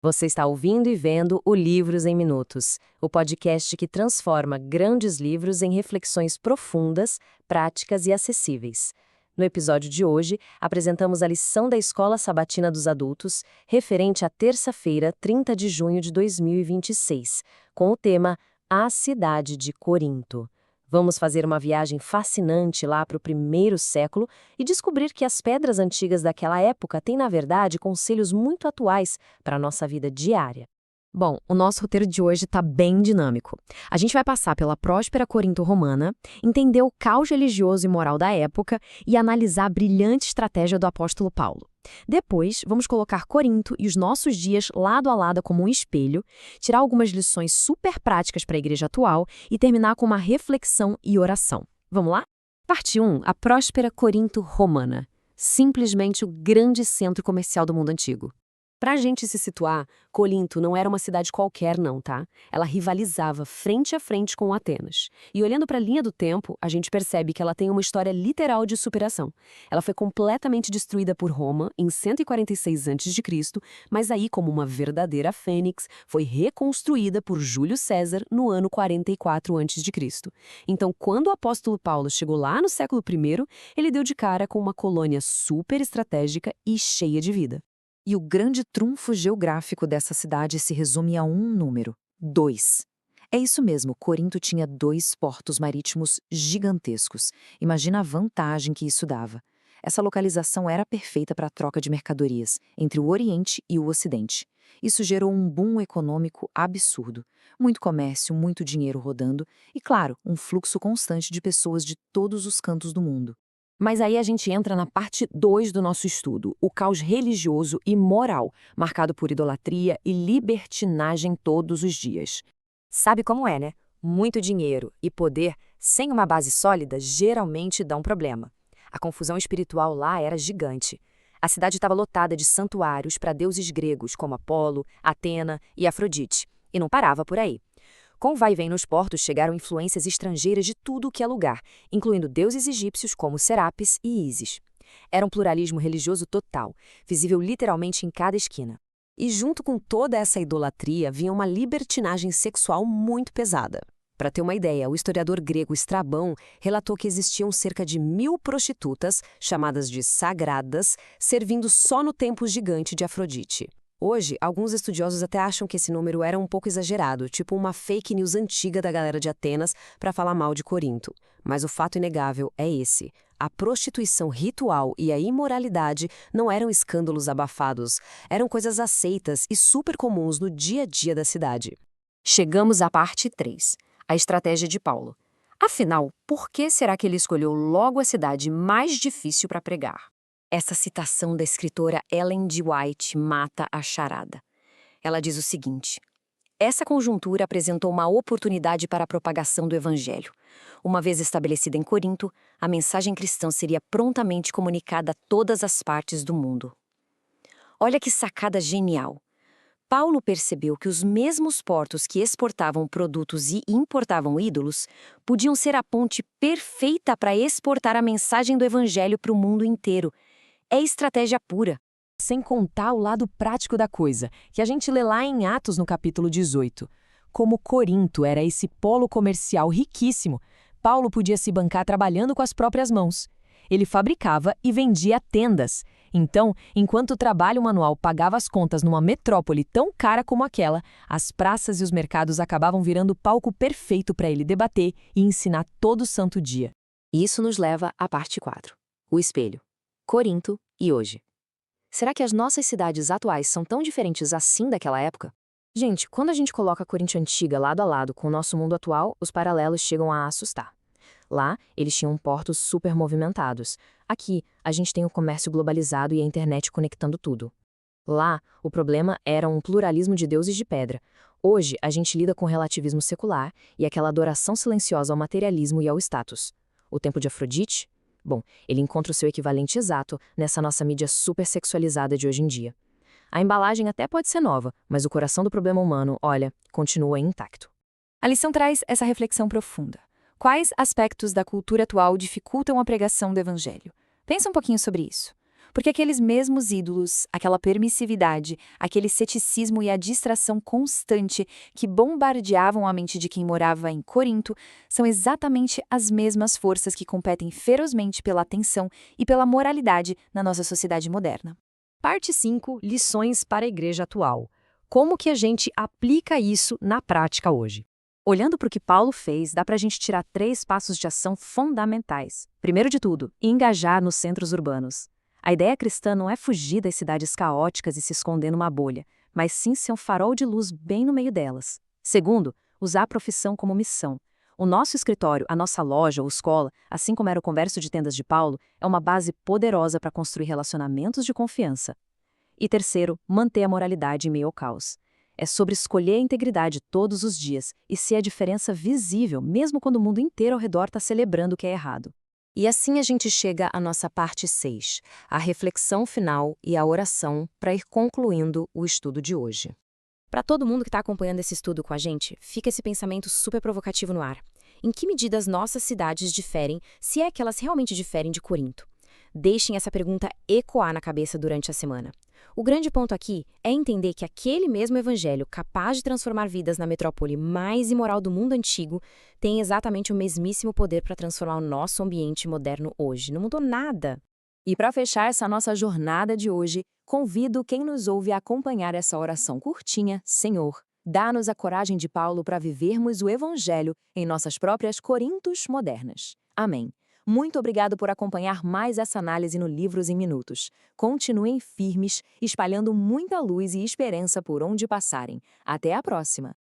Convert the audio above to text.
Você está ouvindo e vendo o Livros em Minutos, o podcast que transforma grandes livros em reflexões profundas, práticas e acessíveis. No episódio de hoje, apresentamos a lição da Escola Sabatina dos Adultos, referente à terça-feira, 30 de junho de 2026, com o tema A Cidade de Corinto. Vamos fazer uma viagem fascinante lá para o primeiro século e descobrir que as pedras antigas daquela época têm, na verdade, conselhos muito atuais para a nossa vida diária. Bom, o nosso roteiro de hoje está bem dinâmico. A gente vai passar pela próspera Corinto romana, entender o caos religioso e moral da época e analisar a brilhante estratégia do apóstolo Paulo. Depois, vamos colocar Corinto e os nossos dias lado a lado como um espelho, tirar algumas lições super práticas para a igreja atual e terminar com uma reflexão e oração. Vamos lá? Parte 1. A próspera Corinto romana. Simplesmente o grande centro comercial do mundo antigo. Pra gente se situar, Corinto não era uma cidade qualquer não, tá? Ela rivalizava frente a frente com Atenas. E olhando para a linha do tempo, a gente percebe que ela tem uma história literal de superação. Ela foi completamente destruída por Roma em 146 a.C., mas aí, como uma verdadeira fênix, foi reconstruída por Júlio César no ano 44 a.C. Então, quando o apóstolo Paulo chegou lá no século I, ele deu de cara com uma colônia super estratégica e cheia de vida. E o grande trunfo geográfico dessa cidade se resume a um número: 2. É isso mesmo, Corinto tinha 2 portos marítimos gigantescos. Imagina a vantagem que isso dava. Essa localização era perfeita para a troca de mercadorias entre o Oriente e o Ocidente. Isso gerou um boom econômico absurdo. Muito comércio, muito dinheiro rodando e, claro, um fluxo constante de pessoas de todos os cantos do mundo. Mas aí a gente entra na parte 2 do nosso estudo, o caos religioso e moral, marcado por idolatria e libertinagem todos os dias. Sabe como é, né? Muito dinheiro e poder, sem uma base sólida, geralmente dão problema. A confusão espiritual lá era gigante. A cidade estava lotada de santuários para deuses gregos como Apolo, Atena e Afrodite. E não parava por aí. Com o vai e vem nos portos chegaram influências estrangeiras de tudo o que é lugar, incluindo deuses egípcios como Serapis e Ísis. Era um pluralismo religioso total, visível literalmente em cada esquina. E junto com toda essa idolatria vinha uma libertinagem sexual muito pesada. Para ter uma ideia, o historiador grego Estrabão relatou que existiam cerca de 1.000 prostitutas, chamadas de sagradas, servindo só no templo gigante de Afrodite. Hoje, alguns estudiosos até acham que esse número era um pouco exagerado, tipo uma fake news antiga da galera de Atenas para falar mal de Corinto. Mas o fato inegável é esse. A prostituição ritual e a imoralidade não eram escândalos abafados, eram coisas aceitas e super comuns no dia a dia da cidade. Chegamos à parte 3, a estratégia de Paulo. Afinal, por que será que ele escolheu logo a cidade mais difícil para pregar? Essa citação da escritora Ellen G. White mata a charada. Ela diz o seguinte: essa conjuntura apresentou uma oportunidade para a propagação do Evangelho. Uma vez estabelecida em Corinto, a mensagem cristã seria prontamente comunicada a todas as partes do mundo. Olha que sacada genial! Paulo percebeu que os mesmos portos que exportavam produtos e importavam ídolos podiam ser a ponte perfeita para exportar a mensagem do Evangelho para o mundo inteiro. É estratégia pura. Sem contar o lado prático da coisa, que a gente lê lá em Atos no capítulo 18. Como Corinto era esse polo comercial riquíssimo, Paulo podia se bancar trabalhando com as próprias mãos. Ele fabricava e vendia tendas. Então, enquanto o trabalho manual pagava as contas numa metrópole tão cara como aquela, as praças e os mercados acabavam virando o palco perfeito para ele debater e ensinar todo santo dia. Isso nos leva à parte 4, o espelho. Corinto e hoje. Será que as nossas cidades atuais são tão diferentes assim daquela época? Gente, quando a gente coloca a Corinto antiga lado a lado com o nosso mundo atual, os paralelos chegam a assustar. Lá, eles tinham portos super movimentados. Aqui, a gente tem o comércio globalizado e a internet conectando tudo. Lá, o problema era um pluralismo de deuses de pedra. Hoje, a gente lida com relativismo secular e aquela adoração silenciosa ao materialismo e ao status. O templo de Afrodite? Bom, ele encontra o seu equivalente exato nessa nossa mídia super sexualizada de hoje em dia. A embalagem até pode ser nova, mas o coração do problema humano, olha, continua intacto. A lição traz essa reflexão profunda. Quais aspectos da cultura atual dificultam a pregação do Evangelho? Pensa um pouquinho sobre isso. Porque aqueles mesmos ídolos, aquela permissividade, aquele ceticismo e a distração constante que bombardeavam a mente de quem morava em Corinto são exatamente as mesmas forças que competem ferozmente pela atenção e pela moralidade na nossa sociedade moderna. Parte 5. Lições para a igreja atual. Como que a gente aplica isso na prática hoje? Olhando para o que Paulo fez, dá para a gente tirar 3 passos de ação fundamentais. Primeiro de tudo, engajar nos centros urbanos. A ideia cristã não é fugir das cidades caóticas e se esconder numa bolha, mas sim ser um farol de luz bem no meio delas. Segundo, usar a profissão como missão. O nosso escritório, a nossa loja ou escola, assim como era o comércio de tendas de Paulo, é uma base poderosa para construir relacionamentos de confiança. E terceiro, manter a moralidade em meio ao caos. É sobre escolher a integridade todos os dias e ser a diferença visível, mesmo quando o mundo inteiro ao redor está celebrando o que é errado. E assim a gente chega à nossa parte 6, a reflexão final e a oração para ir concluindo o estudo de hoje. Para todo mundo que está acompanhando esse estudo com a gente, fica esse pensamento super provocativo no ar. Em que medida as nossas cidades diferem, se é que elas realmente diferem de Corinto? Deixem essa pergunta ecoar na cabeça durante a semana. O grande ponto aqui é entender que aquele mesmo evangelho capaz de transformar vidas na metrópole mais imoral do mundo antigo tem exatamente o mesmíssimo poder para transformar o nosso ambiente moderno hoje. Não mudou nada. E para fechar essa nossa jornada de hoje, convido quem nos ouve a acompanhar essa oração curtinha. Senhor, dá-nos a coragem de Paulo para vivermos o evangelho em nossas próprias Corintos modernas. Amém. Muito obrigado por acompanhar mais essa análise no Livros em Minutos. Continuem firmes, espalhando muita luz e esperança por onde passarem. Até a próxima!